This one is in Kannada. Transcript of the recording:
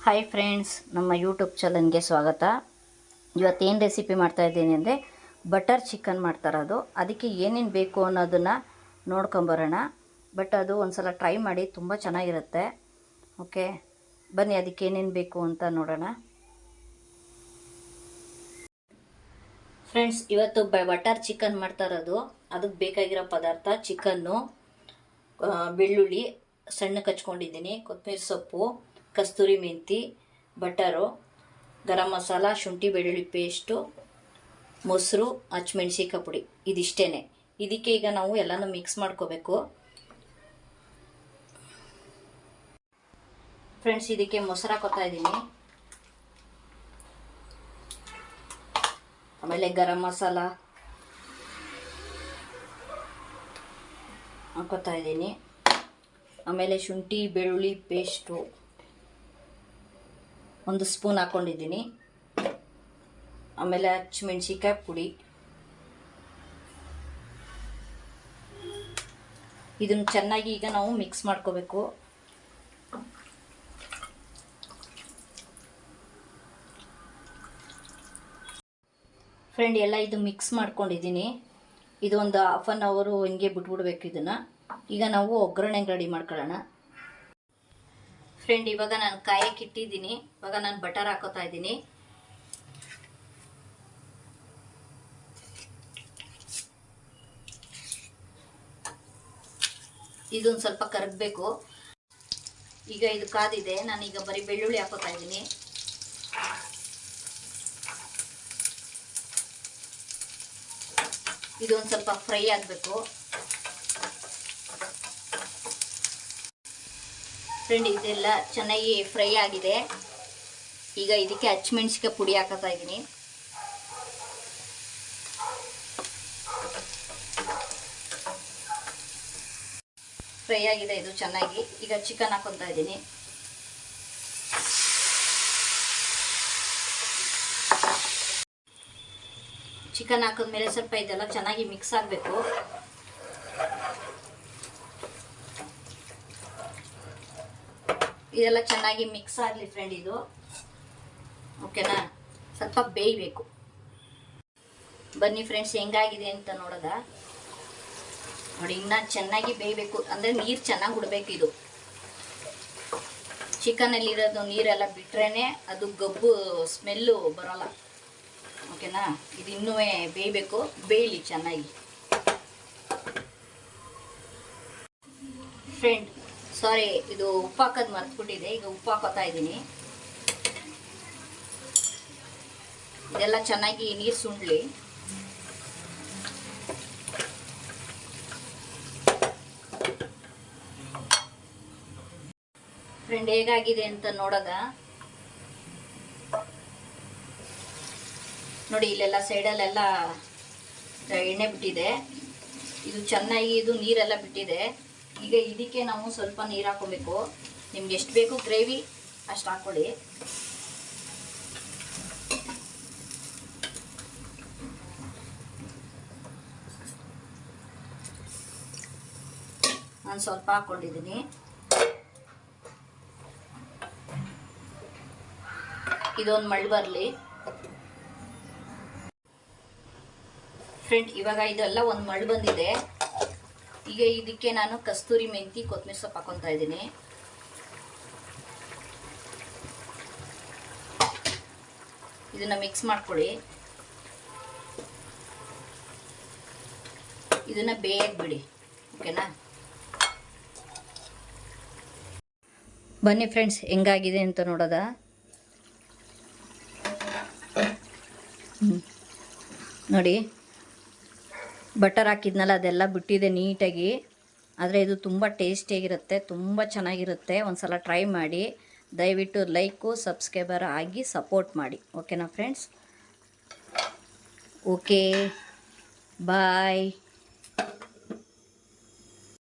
ಹಾಯ್ ಫ್ರೆಂಡ್ಸ್, ನಮ್ಮ ಯೂಟ್ಯೂಬ್ ಚಾನಲ್ಗೆ ಸ್ವಾಗತ. ಇವತ್ತೇನು ರೆಸಿಪಿ ಮಾಡ್ತಾಯಿದ್ದೀನಿ ಅಂದರೆ ಬಟರ್ ಚಿಕನ್ ಮಾಡ್ತಾರದು. ಅದಕ್ಕೆ ಏನೇನು ಬೇಕು ಅನ್ನೋದನ್ನು ನೋಡ್ಕೊಂಬರೋಣ. ಬಟ್ ಅದು ಒಂದು ಸಲ ಟ್ರೈ ಮಾಡಿ, ತುಂಬ ಚೆನ್ನಾಗಿರುತ್ತೆ. ಓಕೆ, ಬನ್ನಿ ಅದಕ್ಕೆ ಏನೇನು ಬೇಕು ಅಂತ ನೋಡೋಣ. ಫ್ರೆಂಡ್ಸ್, ಇವತ್ತು ಬಟರ್ ಚಿಕನ್ ಮಾಡ್ತಾಯಿರೋದು. ಅದಕ್ಕೆ ಬೇಕಾಗಿರೋ ಪದಾರ್ಥ ಚಿಕನ್ನು, ಬೆಳ್ಳುಳ್ಳಿ ಸಣ್ಣಕ್ಕೆ ಹಚ್ಕೊಂಡಿದ್ದೀನಿ, ಕೊತ್ತಂಬರಿ ಸೊಪ್ಪು, ಕಸ್ತೂರಿ ಮೆಂತಿ, ಬಟರು, ಗರಂ ಮಸಾಲ, ಶುಂಠಿ ಬೆಳ್ಳುಳ್ಳಿ ಪೇಸ್ಟು, ಮೊಸರು, ಹಸಿಮೆಣ್ಸಿಕಾಯಿ ಪುಡಿ. ಇದಿಷ್ಟೇ. ಇದಕ್ಕೆ ಈಗ ನಾವು ಎಲ್ಲನೂ ಮಿಕ್ಸ್ ಮಾಡ್ಕೋಬೇಕು. ಫ್ರೆಂಡ್ಸ್, ಇದಕ್ಕೆ ಮೊಸರು ಹಾಕೋತಾ ಇದ್ದೀನಿ. ಆಮೇಲೆ ಗರಂ ಮಸಾಲ ಹಾಕೋತಾ ಇದ್ದೀನಿ. ಆಮೇಲೆ ಶುಂಠಿ ಬೆಳ್ಳುಳ್ಳಿ ಪೇಸ್ಟು 1 ಸ್ಪೂನ್ ಹಾಕೊಂಡಿದ್ದೀನಿ. ಆಮೇಲೆ ಹಸಿಮೆಣ್ಸಿಕಾಯಿ ಪುಡಿ. ಇದನ್ನು ಚೆನ್ನಾಗಿ ಈಗ ನಾವು ಮಿಕ್ಸ್ ಮಾಡ್ಕೋಬೇಕು. ಫ್ರೆಂಡ್, ಎಲ್ಲ ಇದು ಮಿಕ್ಸ್ ಮಾಡ್ಕೊಂಡಿದ್ದೀನಿ. ಇದು ಒಂದು ಹಾಫ್ ಆನ್ ಅವರು ಹಿಂಗೆ ಬಿಟ್ಬಿಡ್ಬೇಕು ಇದನ್ನು. ಈಗ ನಾವು ಒಗ್ಗರಣೆಗೆ ರೆಡಿ ಮಾಡ್ಕೊಳ್ಳೋಣ. ಫ್ರೆಂಡ್, ಇವಾಗ ನಾನು ಕಾಯಕ್ಕೆ ಇಟ್ಟಿದ್ದೀನಿ. ಇವಾಗ ನಾನು ಬಟರ್ ಹಾಕೋತಾ ಇದ್ದೀನಿ. ಇದೊಂದು ಸ್ವಲ್ಪ ಕರಗಬೇಕು. ಈಗ ಇದು ಕಾದಿದೆ. ನಾನೀಗ ಬರೀ ಬೆಳ್ಳುಳ್ಳಿ ಹಾಕೋತಾ ಇದ್ದೀನಿ. ಇದೊಂದು ಸ್ವಲ್ಪ ಫ್ರೈ ಆಗಬೇಕು. ಫ್ರೆಂಡ್, ಇದೆಲ್ಲ ಚೆನ್ನಾಗಿ ಫ್ರೈ ಆಗಿದೆ. ಈಗ ಇದಕ್ಕೆ ಹಸಿಮೆಣ್ಸಿಕಾಯಿ ಪುಡಿ ಹಾಕೋತಾ ಇದ್ದೀನಿ. ಫ್ರೈ ಆಗಿದೆ ಇದು ಚೆನ್ನಾಗಿ. ಈಗ ಚಿಕನ್ ಹಾಕೊತಾ ಇದ್ದೀನಿ. ಚಿಕನ್ ಹಾಕಿದ್ಮೇಲೆ ಸ್ವಲ್ಪ ಇದೆಲ್ಲ ಚೆನ್ನಾಗಿ ಮಿಕ್ಸ್ ಆಗಬೇಕು. ಇದೆಲ್ಲ ಚೆನ್ನಾಗಿ ಮಿಕ್ಸ್ ಆಗಲಿ ಫ್ರೆಂಡ್. ಇದು ಓಕೆನಾ, ಸ್ವಲ್ಪ ಬೇಯಬೇಕು. ಬನ್ನಿ ಫ್ರೆಂಡ್ಸ್, ಹೆಂಗಾಗಿದೆ ಅಂತ ನೋಡೋದ. ನೋಡಿ, ಇನ್ನ ಚೆನ್ನಾಗಿ ಬೇಯಬೇಕು. ಅಂದರೆ ನೀರು ಚೆನ್ನಾಗಿ ಬಿಡಬೇಕು. ಇದು ಚಿಕನಲ್ಲಿರೋದು ನೀರೆಲ್ಲ ಬಿಟ್ರೇನೆ ಅದು ಗಬ್ಬು ಸ್ಮೆಲ್ಲು ಬರೋಲ್ಲ. ಓಕೆನಾ, ಇದು ಇನ್ನೂ ಬೇಯಬೇಕು. ಬೇಯಲಿ ಚೆನ್ನಾಗಿ. ಫ್ರೆಂಡ್, ಸಾರಿ, ಇದು ಉಪ್ಪು ಹಾಕೋದು ಮರ್ತ್ಬಿಟ್ಟಿದೆ. ಈಗ ಉಪ್ಪು ಹಾಕೋತಾ ಇದ್ದೀನಿ. ಇದೆಲ್ಲ ಚೆನ್ನಾಗಿ ನೀರು ಸುಂಡ್ಲಿ. ಫ್ರೆಂಡ್, ಹೇಗಾಗಿದೆ ಅಂತ ನೋಡೋದ. ನೋಡಿ, ಇಲ್ಲೆಲ್ಲ ಸೈಡಲ್ಲೆಲ್ಲ ಎಣ್ಣೆ ಬಿಟ್ಟಿದೆ. ಇದು ಚೆನ್ನಾಗಿ ಇದು ನೀರೆಲ್ಲ ಬಿಟ್ಟಿದೆ. ಈಗ ಇದಕ್ಕೆ ನಾವು ಸ್ವಲ್ಪ ನೀರು ಹಾಕೋಬೇಕು. ನಿಮ್ಗೆ ಎಷ್ಟು ಬೇಕು ಗ್ರೇವಿ ಅಷ್ಟು ಹಾಕೊಳ್ಳಿ. ನಾನು ಸ್ವಲ್ಪ ಹಾಕೊಂಡಿದ್ದೀನಿ. ಇದೊಂದು ಮಳ್ಳು ಬರಲಿ. ಫ್ರೆಂಡ್, ಇವಾಗ ಇದೆಲ್ಲ ಒಂದು ಮಳ್ಳು ಬಂದಿದೆ. ಈಗ ಇದಕ್ಕೆ ನಾನು ಕಸ್ತೂರಿ ಮೆಂತಿ, ಕೊತ್ತಂಬರಿ ಸೊಪ್ಪು ಹಾಕೊತಾ ಇದ್ದೀನಿ. ಇದನ್ನ ಮಿಕ್ಸ್ ಮಾಡ್ಕೊಳ್ಳಿ. ಇದನ್ನ ಬೇಯಕ್ಕೆ ಬಿಡಿ. ಓಕೆನಾ, ಬನ್ನಿ ಫ್ರೆಂಡ್ಸ್, ಹೆಂಗಾಗಿದೆ ಅಂತ ನೋಡೋದ. ನೋಡಿ, ಬಟರ್ ಹಾಕಿದ್ನಲ್ಲ, ಅದೆಲ್ಲ ಬಿಟ್ಟಿದೆ ನೀಟಾಗಿ. ಆದರೆ ಇದು ತುಂಬ ಟೇಸ್ಟಿಯಾಗಿರುತ್ತೆ, ತುಂಬ ಚೆನ್ನಾಗಿರುತ್ತೆ. ಒಂದು ಸಲ ಟ್ರೈ ಮಾಡಿ. ದಯವಿಟ್ಟು ಲೈಕು ಸಬ್ಸ್ಕ್ರೈಬರ್ ಆಗಿ ಸಪೋರ್ಟ್ ಮಾಡಿ. ಓಕೆನಾ ಫ್ರೆಂಡ್ಸ್? ಓಕೆ, ಬಾಯ್.